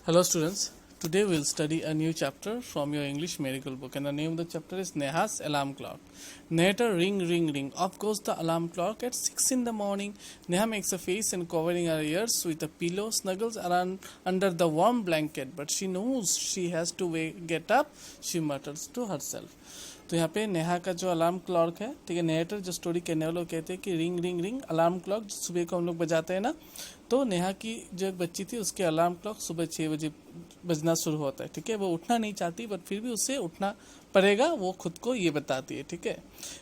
Hello students, today we'll study a new chapter from your English miracle book and the name of the chapter is Neha'S alarm clock. Narrator ring ring ring, off goes the alarm clock at 6 in the morning. Neha makes a face and covering her ears with a pillow, snuggles around under the warm blanket but she knows she has to get up, she mutters to herself. तो यहाँ पे नेहा का जो alarm clock है, ठीक है, narrator जो story कहने वाले कहते हैं कि ring ring ring alarm clock सुबह को हम लोग बजाते हैं ना, तो नेहा की जो एक बच्ची थी उसके अलार्म क्लॉक सुबह 6 बजे बजना शुरू होता है, ठीक है। वो उठना नहीं चाहती बट फिर भी उसे उठना पड़ेगा, वो खुद को ये बताती है, ठीक है।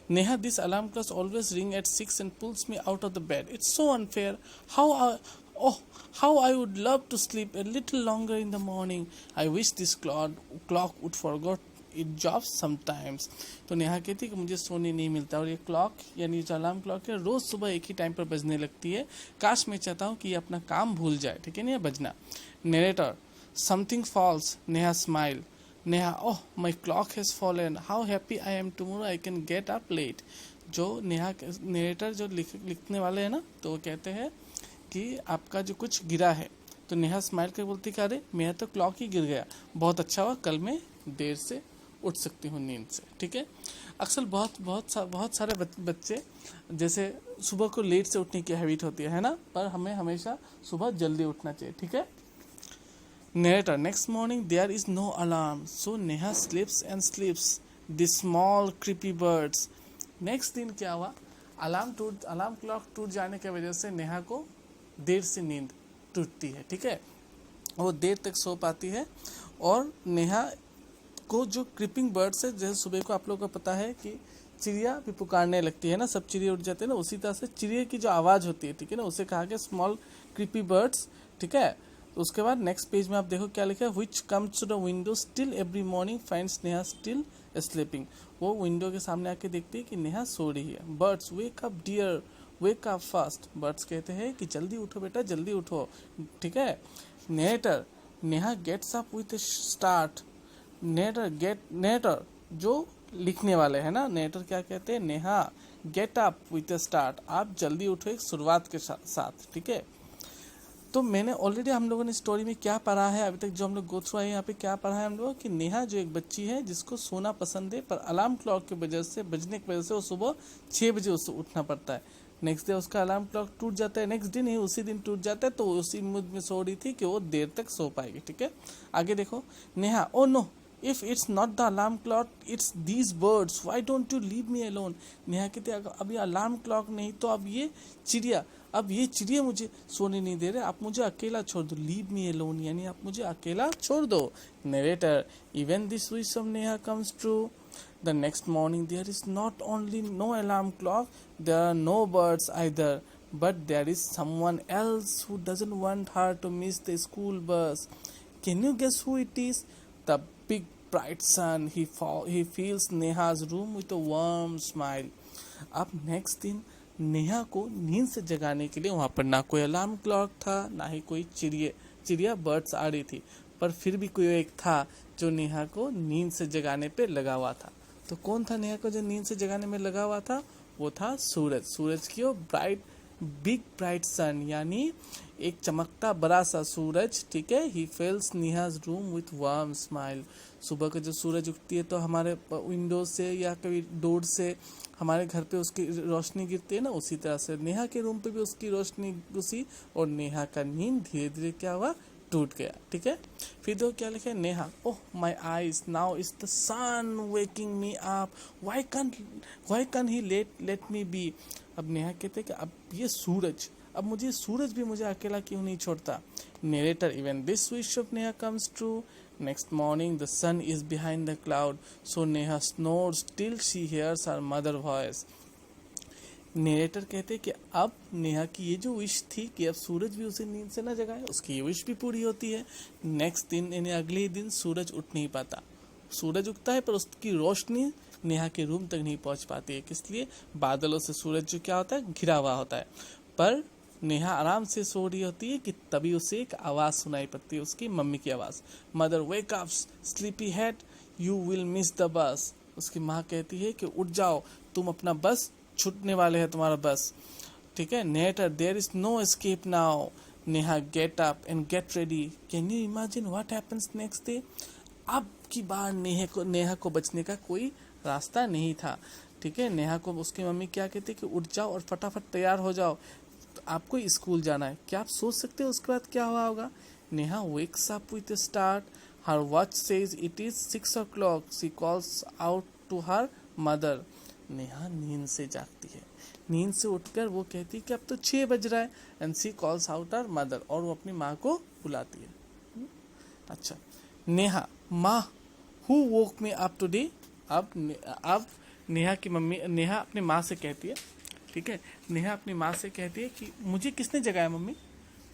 Neha, this alarm clock always ring at 6 and pulls me out of the bed, it's so unfair, how I would love to sleep a little longer in the morning. I wish this clock would forget it jobs sometimes. तो नेहा कहती है कि मुझे सोने नहीं मिलता और ये क्लॉक यानी जो अलार्म क्लॉक है रोज़ सुबह एक ही टाइम पर बजने लगती है, काश मैं चाहता हूँ कि ये अपना काम भूल जाए, ठीक है ना, बजना। Narrator, something falls, Neha smile, Neha, oh my clock has fallen, how happy I am, tomorrow I can get up late. जो नेहा नरेटर जो लिखने वाले हैं ना, तो वो कहते हैं कि आपका जो कुछ गिरा है, तो नेहा स्माइल कर बोलती कि अरे मेरा तो क्लॉक ही गिर गया, बहुत अच्छा हुआ, कल मैं देर से उठ सकती हूँ नींद से, ठीक है। अक्सर बहुत सारे बच्चे जैसे सुबह को लेट से उठने की हैबिट होती है ना, पर हमें हमेशा सुबह जल्दी उठना चाहिए, ठीक है। Narrator, next morning there is no alarm, so Neha sleeps and sleeps. The small creepy birds. Next दिन क्या हुआ, अलार्म क्लॉक टूट जाने की वजह से नेहा को देर से नींद टूटती है, ठीक है। वो देर तक सो पाती है और नेहा को जो क्रीपिंग बर्ड्स है, जैसे सुबह को आप लोगों को पता है कि चिड़िया भी पुकारने लगती है ना, सब चिड़िया उठ जाते हैं ना, उसी तरह से चिड़िया की जो आवाज़ होती है, ठीक है ना, उसे कहा गया स्मॉल क्रीपी बर्ड्स, ठीक है। तो उसके बाद नेक्स्ट पेज में आप देखो क्या लिखा है, which comes to the window still every morning finds Neha still sleeping. वो विंडो के सामने आके देखती है कि नेहा सो रही है। Birds wake up dear, wake up fast, birds कहते हैं कि जल्दी उठो बेटा, जल्दी उठो, ठीक है। Narrator, Neha gets up with start, narrator जो लिखने वाले हैं ना, नेटर क्या कहते हैं, Neha get up with start, आप जल्दी उठो एक शुरुआत के साथ, ठीक है। तो मैंने ऑलरेडी हम लोगों ने स्टोरी में क्या पढ़ा है अभी तक, जो हम लोग गो थ्रू आए यहाँ पे क्या पढ़ा है हम लोग कि नेहा जो एक बच्ची है जिसको सोना पसंद है, पर अलार्म क्लॉक की वजह से बजने की वजह से वो सुबह 6 बजे उससे उठना पड़ता है। नेक्स्ट डे उसका अलार्म क्लॉक टूट जाता है, नेक्स्ट दिन ही उसी दिन टूट जाता है, तो उसी मूड में सो रही थी कि वो देर तक सो पाएगी, ठीक है। आगे देखो, Neha, oh no, if it's not the alarm clock it's these birds, why don't you leave me alone. Neha कहते अब ये अलार्म क्लॉक नहीं तो अब ये चिड़िया मुझे सोने नहीं दे रहे, आप मुझे अकेला छोड़ दो, लीव मी अलोन यानी आप मुझे अकेला छोड़ दो। Narrator, even this wish of Neha comes true. The next morning there is not only no alarm clock, there are no birds either, but there is someone else who doesn't want her to miss the school bus. Can you guess who it is? The big bright sun. He fills Neha's room with a warm smile. अब next दिन नेहा को नींद से जगाने के लिए वहाँ पर ना कोई अलार्म क्लॉक था, ना ही कोई चिड़िया बर्ड्स आ रही थी, पर फिर भी कोई एक था जो नेहा को नींद से जगाने पे लगा हुआ था। तो कौन था नेहा को जो नींद से जगाने में लगा हुआ था? वो था सूरज की वो बिग ब्राइट सन, यानी एक चमकता बड़ा सा सूरज, ठीक है। He fills Neha's room with warm smile. सुबह को जब सूरज उगती है तो हमारे विंडो से या कभी डोर से हमारे घर पे उसकी रोशनी गिरती है ना, उसी तरह से नेहा के रूम पे भी उसकी रोशनी घुसी और नेहा का नींद धीरे धीरे क्या हुआ, टूट गया, ठीक है। फिर तो क्या लिखा है, Neha, oh my eyes, now is the sun waking me up, why can he let me be. अब नेहा कहते हैं कि अब ये सूरज, अब मुझे सूरज भी मुझे अकेला क्यों नहीं छोड़ता। Narrator, even this wish of Neha comes true. Next morning the sun is behind the cloud, so Neha snores till she hears her mother voice. Narrator कहते हैं कि अब नेहा की ये जो विश थी कि अब सूरज भी उसे नींद से न जगाए, उसकी ये विश भी पूरी होती है। नेक्स्ट दिन यानी अगले दिन सूरज उठ नहीं पाता, सूरज उगता है पर उसकी रोशनी नेहा के रूम तक नहीं पहुंच पाती है, किस लिए, बादलों से सूरज जो क्या होता है, घिरा हुआ होता है। पर नेहा आराम से सो रही होती है कि तभी उसे एक आवाज़ सुनाई पड़ती है, उसकी मम्मी की आवाज़, mother wake up sleepy head, you will miss the बस। उसकी माँ कहती है कि उठ जाओ, तुम अपना बस छूटने वाले हैं, तुम्हारा बस, ठीक है। Narrator, there is no escape now, Neha get up and get ready. Can you imagine what happens next day? अब की बार नेहा को बचने का कोई रास्ता नहीं था। ठीक है, नेहा को उसकी मम्मी क्या कहती कि उठ जाओ और फटाफट तैयार हो जाओ, तो आपको स्कूल जाना है। क्या आप सोच सकते हो उसके बाद क्या हुआ होगा? Neha wakes up with a start. Her watch says it is 6 o'clock. She calls out to her mother. Neha नींद से जागती है, नींद से उठकर वो कहती है कि अब तो 6 बज रहा है। And she calls out her mother, और वो अपनी माँ को बुलाती है। अच्छा, नेहा माँ who woke me up today. अब नेहा की मम्मी, नेहा अपनी माँ से कहती है, ठीक है, नेहा अपनी माँ से कहती है कि मुझे किसने जगाया मम्मी,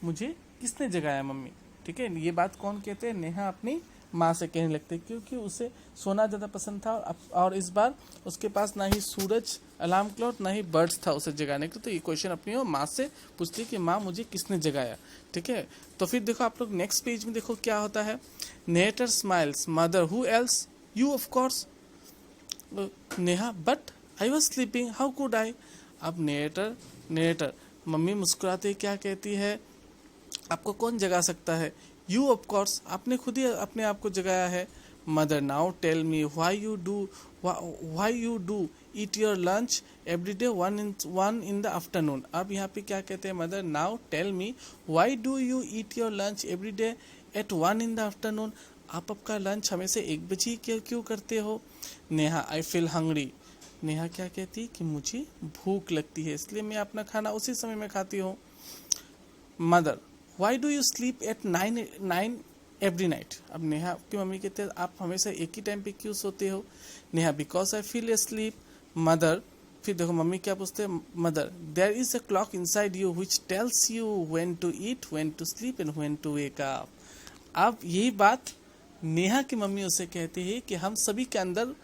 मुझे किसने जगाया मम्मी। ठीक है, ये बात कौन कहते हैं? नेहा अपनी माँ से कहने लगते हैं, क्योंकि उसे सोना ज़्यादा पसंद था और इस बार उसके पास ना ही सूरज अलार्म क्लॉक ना ही बर्ड्स था उसे जगाने का। तो ये क्वेश्चन अपनी माँ से पूछती है कि माँ मुझे किसने जगाया। ठीक है, तो फिर देखो आप लोग नेक्स्ट पेज में देखो क्या होता है। Narrator smiles, mother who else, you of course. Neha but I was sleeping, how could I. अब नेटर मम्मी मुस्कुराते क्या कहती है, आपको कौन जगा सकता है? यू ऑफ कोर्स, आपने खुद ही अपने आप को जगाया है। Mother now tell me why you do eat your lunch every day one in the afternoon. अब यहाँ पे क्या कहते हैं? Mother now tell me why do you eat your lunch every day at 1 in the afternoon. आप आपका lunch हमेशा 1 बजे क्यों करते हो? Neha I feel hungry. Neha क्या कहती है कि मुझे भूख लगती है, इसलिए मैं अपना खाना उसी समय में खाती हूँ। Mother why do you sleep at 9 every night. अब नेहा की मम्मी कहते हैं आप हमेशा एक ही टाइम पे क्यों सोते हो? Neha because I feel asleep. Mother, फिर देखो मम्मी क्या पूछते हैं, mother there is a clock inside you which tells you when to eat, when to sleep and when to wake up. अब यही बात नेहा की मम्मी उसे कहती है कि हम सभी के अंदर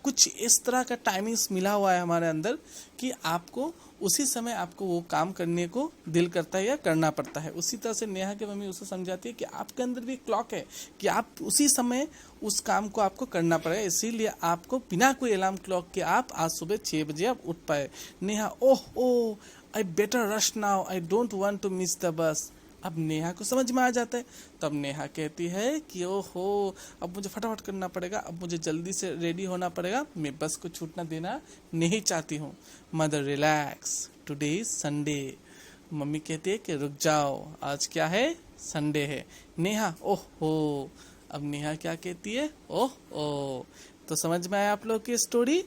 कुछ इस तरह का टाइमिंग्स मिला हुआ है हमारे अंदर कि आपको उसी समय आपको वो काम करने को दिल करता है या करना पड़ता है। उसी तरह से नेहा की मम्मी उसे समझाती है कि आपके अंदर भी क्लॉक है कि आप उसी समय उस काम को आपको करना पड़ेगा, इसीलिए आपको बिना कोई अलार्म क्लॉक के आप आज सुबह 6 बजे आप उठ पाए। Neha oh I better rush now, I don't want to miss the bus. अब नेहा को समझ में आ जाता है, तब नेहा कहती है कि ओहो अब मुझे फटाफट करना पड़ेगा, अब मुझे जल्दी से रेडी होना पड़ेगा, मैं बस को छूटना देना नहीं चाहती हूँ। Mother relax, today is Sunday. Mummy कहती है कि रुक जाओ, आज क्या है? संडे है। नेहा ओहो, अब नेहा क्या कहती है? ओह। तो समझ में आया आप लोग की स्टोरी?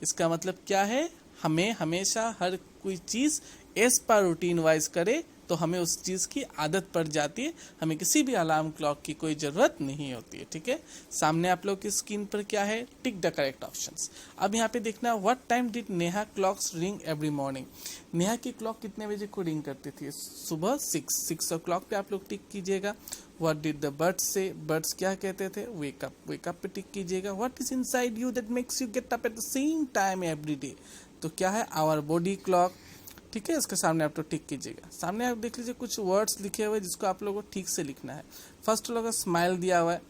इसका मतलब क्या है? हमें हमेशा हर कोई चीज़ एज पर रूटीन वाइज करे तो हमें उस चीज़ की आदत पड़ जाती है, हमें किसी भी अलार्म क्लॉक की कोई ज़रूरत नहीं होती है। ठीक है, सामने आप लोग की स्क्रीन पर क्या है? Tick the correct options. अब यहाँ पे देखना what time did Neha clocks ring every morning. Neha की क्लॉक कितने बजे को रिंग करती थी? सुबह 6 o'clock पे आप लोग टिक कीजिएगा। What did the birds say, birds क्या कहते थे? वेक अप पे टिक कीजिएगा। What is inside you that makes you get up at the same time every day, तो क्या है? Our body clock. ठीक है, इसके सामने आप लोग टिक कीजिएगा। सामने आप देख लीजिए कुछ वर्ड्स लिखे हुए जिसको आप लोगों को ठीक से लिखना है। फर्स्ट लोगों का स्माइल दिया हुआ है,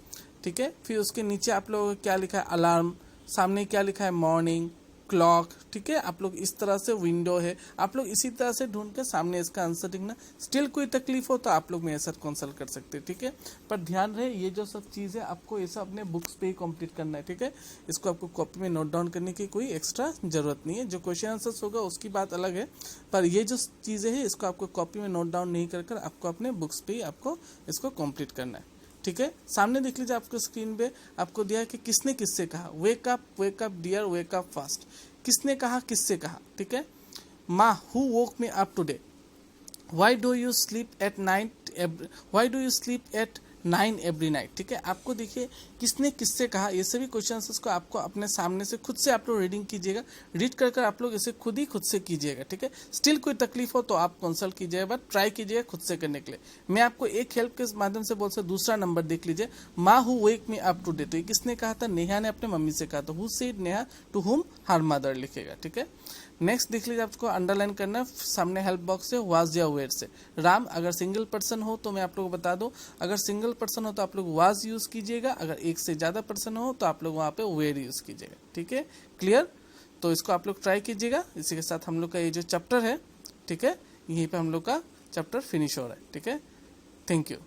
ठीक है, फिर उसके नीचे आप लोगों को क्या लिखा है? अलार्म। सामने क्या लिखा है? Morning, clock. ठीक है, आप लोग इस तरह से विंडो है, आप लोग इसी तरह से ढूंढ के सामने इसका आंसर लिखना। स्टिल कोई तकलीफ हो तो आप लोग मेरे साथ कंसल्ट कर सकते हैं। ठीक है, पर ध्यान रहे ये जो सब चीज़ है आपको ये सब अपने बुक्स पे ही कंप्लीट करना है। ठीक है, इसको आपको कॉपी में नोट डाउन करने की कोई एक्स्ट्रा जरूरत नहीं है। जो क्वेश्चन आंसर्स होगा उसकी बात अलग है, पर ये जो चीज़ें हैं इसको आपको कॉपी में नोट डाउन नहीं कर आपको अपने बुक्स पे ही आपको इसको कंप्लीट करना है। ठीक है, सामने देख लीजिए आपको स्क्रीन पे आपको दिया है कि किसने किससे कहा। Wake up dear, wake up fast. किसने कहा, किससे कहा? ठीक है, माँ who woke me up today. Why do you sleep at 9 every night. ठीक है, आपको देखिए किसने किससे कहा, ये सभी क्वेश्चन को आपको अपने सामने से खुद से आप लोग रीडिंग कीजिएगा, रीड कर आप लोग इसे खुद से कीजिएगा। ठीक है, स्टिल कोई तकलीफ हो तो आप कंसल्ट कीजिएगा, बट ट्राई कीजिएगा खुद से करने के लिए। मैं आपको एक हेल्प के माध्यम से बोल सकता, दूसरा नंबर देख लीजिए, माँ who wake me up today. तो ये किसने कहा था? नेहा ने अपने मम्मी से कहा। तो who said Neha to whom her mother लिखेगा। ठीक है, नेक्स्ट देख लीजिए, आपको अंडरलाइन करना है सामने हेल्प बॉक्स से वाज या वेयर से। राम अगर सिंगल पर्सन हो तो मैं आप लोगों को बता दूं, अगर सिंगल पर्सन हो तो आप लोग वाज यूज कीजिएगा, अगर एक से ज़्यादा पर्सन हो तो आप लोग वहाँ पे वेयर यूज कीजिएगा। ठीक है, क्लियर? तो इसको आप लोग ट्राई कीजिएगा। इसी के साथ हम लोग का ये जो चैप्टर है, ठीक है, यहीं पे हम लोग का चैप्टर फिनिश हो रहा है. ठीक है, थैंक यू.